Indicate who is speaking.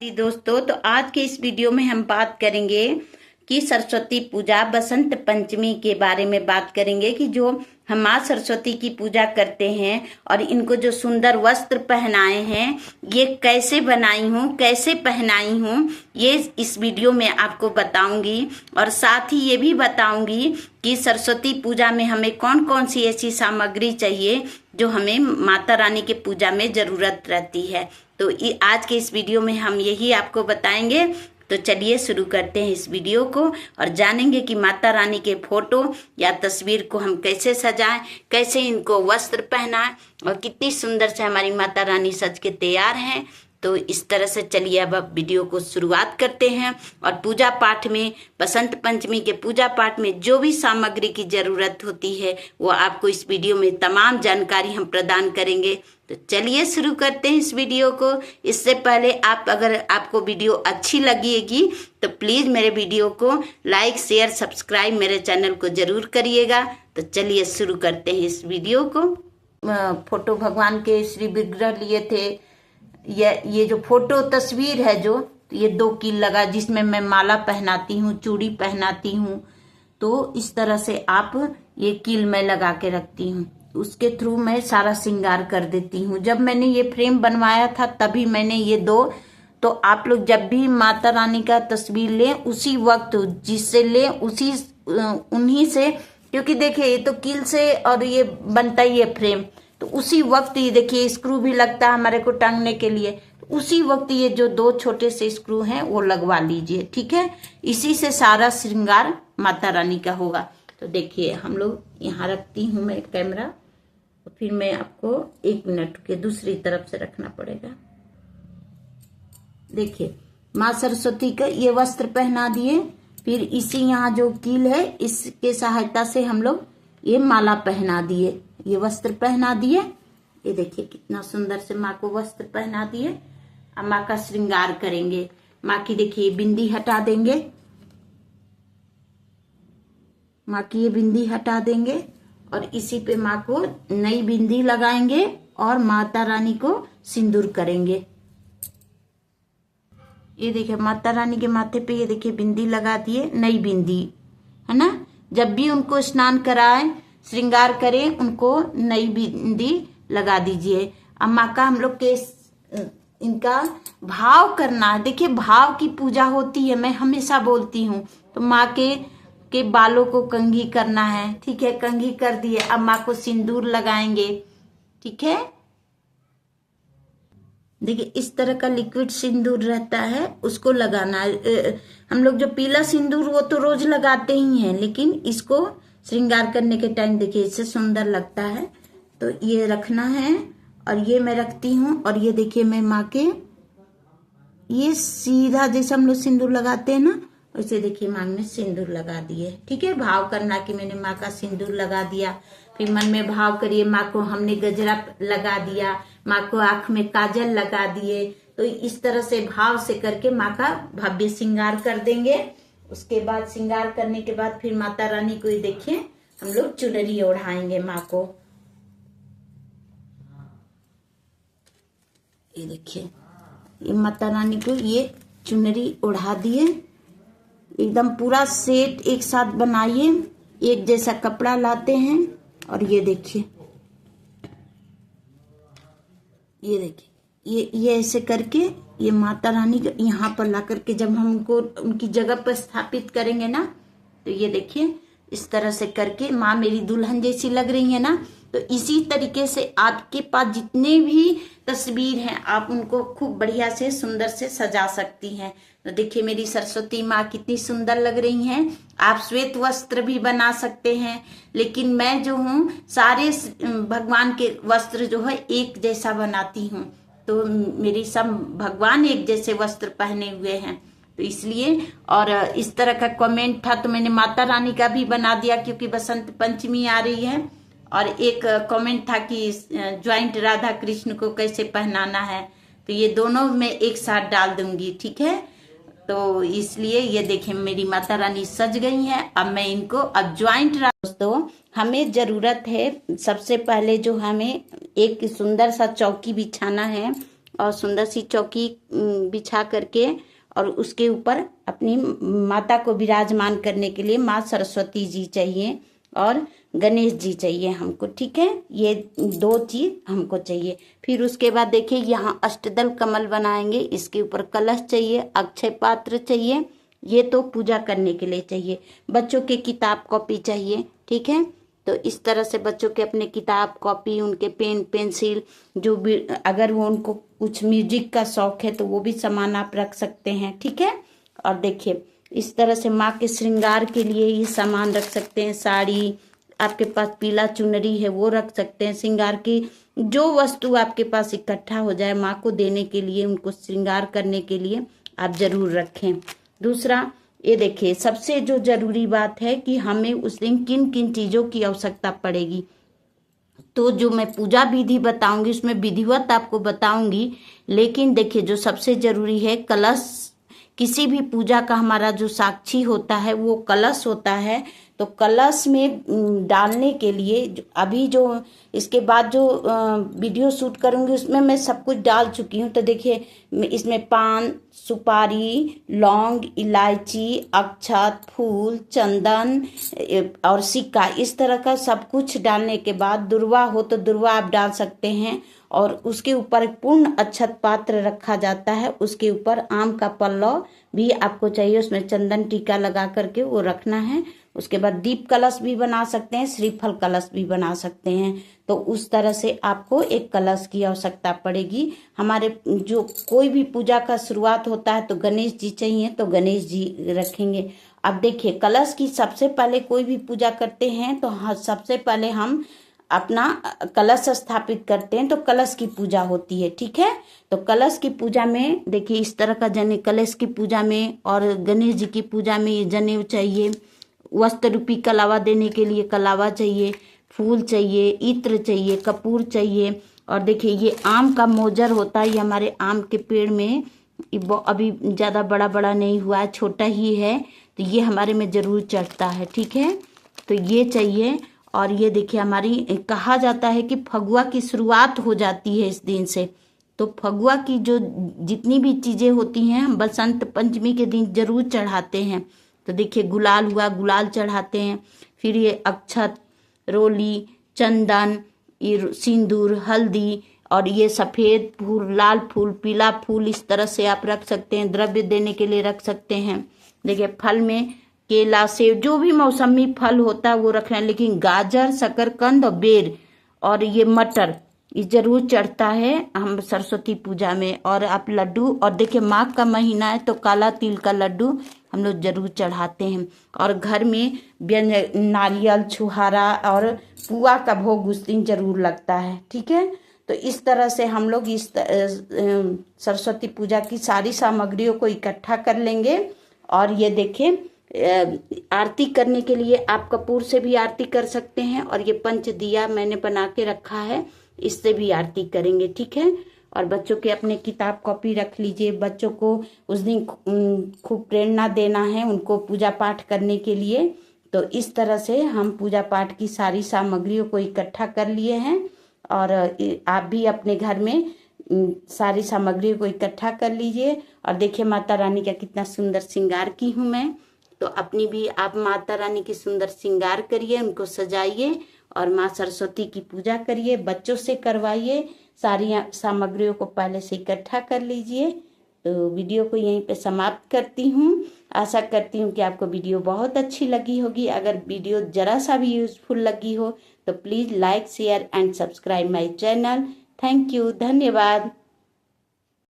Speaker 1: जी दोस्तों, तो आज के इस वीडियो में हम बात करेंगे कि सरस्वती पूजा बसंत पंचमी के बारे में बात करेंगे कि जो हम माँ सरस्वती की पूजा करते हैं और इनको जो सुंदर वस्त्र पहनाए हैं ये कैसे बनाई हूँ, कैसे पहनाई हूँ, ये इस वीडियो में आपको बताऊंगी। और साथ ही ये भी बताऊंगी कि सरस्वती पूजा में हमें कौन कौन सी ऐसी सामग्री चाहिए जो हमें माता रानी के पूजा में जरूरत रहती है। तो आज के इस वीडियो में हम यही आपको बताएंगे। तो चलिए शुरू करते हैं इस वीडियो को और जानेंगे कि माता रानी के फोटो या तस्वीर को हम कैसे सजाएं, कैसे इनको वस्त्र पहनाएं और कितनी सुंदर से हमारी माता रानी सज के तैयार हैं। तो इस तरह से चलिए अब वीडियो को शुरुआत करते हैं। और पूजा पाठ में, बसंत पंचमी के पूजा पाठ में जो भी सामग्री की जरूरत होती है वो आपको इस वीडियो में तमाम जानकारी हम प्रदान करेंगे। तो चलिए शुरू करते हैं इस वीडियो को। इससे पहले अगर आपको वीडियो अच्छी लगेगी तो प्लीज मेरे वीडियो को लाइक, शेयर, सब्सक्राइब मेरे चैनल को जरूर करिएगा। तो चलिए शुरू करते हैं इस वीडियो को। फोटो भगवान के श्री विग्रह लिए थे। ये जो फोटो तस्वीर है जो ये 2 कील लगा जिसमें मैं माला पहनाती हूँ, चूड़ी पहनाती हूँ। तो इस तरह से आप ये कील मैं लगा के रखती हूँ, उसके थ्रू मैं सारा श्रृंगार कर देती हूँ। जब मैंने ये फ्रेम बनवाया था तभी मैंने ये 2, तो आप लोग जब भी माता रानी का तस्वीर लें उसी वक्त जिससे लें उसी उन्हीं से, क्योंकि देखिए ये तो कील से और ये बनता ही है फ्रेम, तो उसी वक्त ये देखिए स्क्रू भी लगता है हमारे को टांगने के लिए, तो उसी वक्त ये जो 2 छोटे से स्क्रू हैं वो लगवा लीजिए, ठीक है। इसी से सारा श्रृंगार माता रानी का होगा। तो देखिए हम लोग यहाँ रखती हूँ मैं कैमरा, तो फिर मैं आपको 1 मिनट के दूसरी तरफ से रखना पड़ेगा। देखिए माँ सरस्वती का ये वस्त्र पहना दिए, फिर इसी यहाँ जो कील है इसके सहायता से हम लोग ये माला पहना दिए, ये वस्त्र पहना दिए। ये देखिए कितना सुंदर से माँ को वस्त्र पहना दिए। अब माँ का श्रृंगार करेंगे। माँ की देखिए बिंदी हटा देंगे, माँ की ये बिंदी हटा देंगे और इसी पे माँ को नई बिंदी लगाएंगे और माता रानी को सिंदूर करेंगे। ये देखिए माता रानी के माथे पे ये देखिए बिंदी लगा दिए, नई बिंदी है ना। जब भी उनको स्नान कराएं, श्रृंगार करें, उनको नई बिंदी लगा दीजिए। अब माँ का हम लोग के इनका भाव करना है। देखिए भाव की पूजा होती है, मैं हमेशा बोलती हूँ। तो माँ के बालों को कंघी करना है, ठीक है, कंघी कर दिए। अब माँ को सिंदूर लगाएंगे, ठीक है। देखिए इस तरह का लिक्विड सिंदूर रहता है, उसको लगाना है। हम लोग जो पीला सिंदूर वो तो रोज लगाते ही हैं, लेकिन इसको श्रृंगार करने के टाइम देखिए इससे सुंदर लगता है। तो ये रखना है और ये मैं रखती हूँ। और ये देखिए मैं माँ के ये सीधा जैसे हम लोग सिंदूर लगाते हैं ना, वैसे देखिए माँ ने सिंदूर लगा दिए, ठीक है। भाव करना कि मैंने माँ का सिंदूर लगा दिया। फिर मन में भाव करिए माँ को हमने गजरा लगा दिया, माँ को आंख में काजल लगा दिए। तो इस तरह से भाव से करके माँ का भव्य श्रृंगार कर देंगे। उसके बाद श्रृंगार करने के बाद फिर माता रानी को ये देखिए हम लोग चुनरी ओढ़ाएंगे माँ को। ये देखिए ये माता रानी को ये चुनरी ओढ़ा दिए। एकदम पूरा सेट एक साथ बनाइए, एक जैसा कपड़ा लाते हैं और ये देखिए, ये देखिए ये ऐसे करके ये माता रानी को यहाँ पर ला करके जब हम उनको उनकी जगह पर स्थापित करेंगे ना, तो ये देखिए इस तरह से करके माँ मेरी दुल्हन जैसी लग रही है ना। तो इसी तरीके से आपके पास जितने भी तस्वीर हैं आप उनको खूब बढ़िया से सुंदर से सजा सकती हैं। तो देखिए मेरी सरस्वती माँ कितनी सुंदर लग रही हैं। आप श्वेत वस्त्र भी बना सकते हैं, लेकिन मैं जो हूँ सारे भगवान के वस्त्र जो है एक जैसा बनाती हूँ। तो मेरी सब भगवान एक जैसे वस्त्र पहने हुए हैं, तो इसलिए। और इस तरह का कमेंट था तो मैंने माता रानी का भी बना दिया क्योंकि बसंत पंचमी आ रही है। और एक कमेंट था कि ज्वाइंट राधा कृष्ण को कैसे पहनाना है, तो ये दोनों मैं एक साथ डाल दूंगी, ठीक है। तो इसलिए ये देखें मेरी माता रानी सज गई हैं। अब मैं इनको अब ज्वाइंट दोस्तों हमें जरूरत है सबसे पहले जो हमें एक सुंदर सा चौकी बिछाना है और सुंदर सी चौकी बिछा करके और उसके ऊपर अपनी माता को विराजमान करने के लिए माँ सरस्वती जी चाहिए और गणेश जी चाहिए हमको, ठीक है। ये 2 चीज हमको चाहिए। फिर उसके बाद देखिए यहाँ अष्टदल कमल बनाएंगे, इसके ऊपर कलश चाहिए, अक्षय पात्र चाहिए, ये तो पूजा करने के लिए चाहिए। बच्चों के किताब कॉपी चाहिए, ठीक है। तो इस तरह से बच्चों के अपने किताब कॉपी, उनके पेन पेंसिल, जो भी अगर वो उनको कुछ म्यूजिक का शौक है तो वो भी सामान आप रख सकते हैं, ठीक है। और देखिए इस तरह से माँ के श्रृंगार के लिए ये सामान रख सकते हैं। साड़ी, आपके पास पीला चुनरी है वो रख सकते हैं। श्रृंगार की जो वस्तु आपके पास इकट्ठा हो जाए माँ को देने के लिए, उनको श्रृंगार करने के लिए आप जरूर रखें। दूसरा ये देखिए सबसे जो जरूरी बात है कि हमें उस दिन किन किन चीजों की आवश्यकता पड़ेगी। तो जो मैं पूजा विधि बताऊंगी उसमें विधिवत आपको बताऊंगी, लेकिन देखिए जो सबसे जरूरी है कलश। किसी भी पूजा का हमारा जो साक्षी होता है वो कलश होता है। तो कलश में डालने के लिए अभी जो इसके बाद जो वीडियो शूट करूंगी उसमें मैं सब कुछ डाल चुकी हूँ। तो देखिए इसमें पान, सुपारी, लौंग, इलायची, अक्षत, फूल, चंदन और सिक्का, इस तरह का सब कुछ डालने के बाद दुर्वा हो तो दुर्वा आप डाल सकते हैं। और उसके ऊपर एक पूर्ण अक्षत पात्र रखा जाता है, उसके ऊपर आम का पल्लव भी आपको चाहिए, उसमें चंदन टीका लगा करके वो रखना है। उसके बाद दीप कलश भी बना सकते हैं, श्रीफल कलश भी बना सकते हैं। तो उस तरह से आपको एक कलश की आवश्यकता पड़ेगी। हमारे जो कोई भी पूजा का शुरुआत होता है तो गणेश जी चाहिए, तो गणेश जी रखेंगे। अब देखिए कलश की सबसे पहले कोई भी पूजा करते हैं तो हाँ सबसे पहले हम अपना कलश स्थापित करते हैं, तो कलश की पूजा होती है, ठीक है। तो कलश की पूजा में देखिए इस तरह का जनेऊ, कलश की पूजा में और गणेश जी की पूजा में ये जनेऊ चाहिए, वस्त्र रूपी कलावा देने के लिए कलावा चाहिए, फूल चाहिए, इत्र चाहिए, कपूर चाहिए। और देखिए ये आम का मोजर होता है, ये हमारे आम के पेड़ में अभी ज्यादा बड़ा बड़ा नहीं हुआ है, छोटा ही है, तो ये हमारे में जरूर चढ़ता है, ठीक है। तो ये चाहिए। और ये देखिए हमारी कहा जाता है कि फगुआ की शुरुआत हो जाती है इस दिन से। तो फगुआ की जो जितनी भी चीजें होती हैं हम बसंत पंचमी के दिन जरूर चढ़ाते हैं। तो देखिए गुलाल हुआ, गुलाल चढ़ाते हैं। फिर ये अक्षत, रोली, चंदन, सिंदूर, हल्दी और ये सफेद फूल, लाल फूल, पीला फूल, इस तरह से आप रख सकते हैं। द्रव्य देने के लिए रख सकते हैं। देखिए फल में केला, सेब, जो भी मौसमी फल होता है वो रख रहे हैं, लेकिन गाजर, शकरकंद और बेर और ये मटर ये जरूर चढ़ता है हम सरस्वती पूजा में। और आप लड्डू, और देखिए माघ का महीना है तो काला तिल का लड्डू हम लोग जरूर चढ़ाते हैं। और घर में व्यंजन, नारियल, छुहारा और पुआ का भोग उस दिन जरूर लगता है, ठीक है। तो इस तरह से हम लोग इस सरस्वती पूजा की सारी सामग्रियों को इकट्ठा कर लेंगे। और ये देखिए आरती करने के लिए आप कपूर से भी आरती कर सकते हैं, और ये पंच दिया मैंने बना के रखा है, इससे भी आरती करेंगे, ठीक है। और बच्चों के अपने किताब कॉपी रख लीजिए। बच्चों को उस दिन खूब प्रेरणा देना है उनको पूजा पाठ करने के लिए। तो इस तरह से हम पूजा पाठ की सारी सामग्रियों को इकट्ठा कर लिए हैं। और आप भी अपने घर में सारी सामग्रियों को इकट्ठा कर लीजिए। और देखिए माता रानी का कितना सुंदर श्रृंगार की हूँ मैं। तो अपनी भी आप माता रानी की सुंदर श्रृंगार करिए, उनको सजाइए और माँ सरस्वती की पूजा करिए, बच्चों से करवाइए। सारी सामग्रियों को पहले से इकट्ठा कर लीजिए। तो वीडियो को यहीं पे समाप्त करती हूँ। आशा करती हूँ कि आपको वीडियो बहुत अच्छी लगी होगी। अगर वीडियो जरा सा भी यूजफुल लगी हो तो please like, share and subscribe my channel. Thank you, धन्यवाद।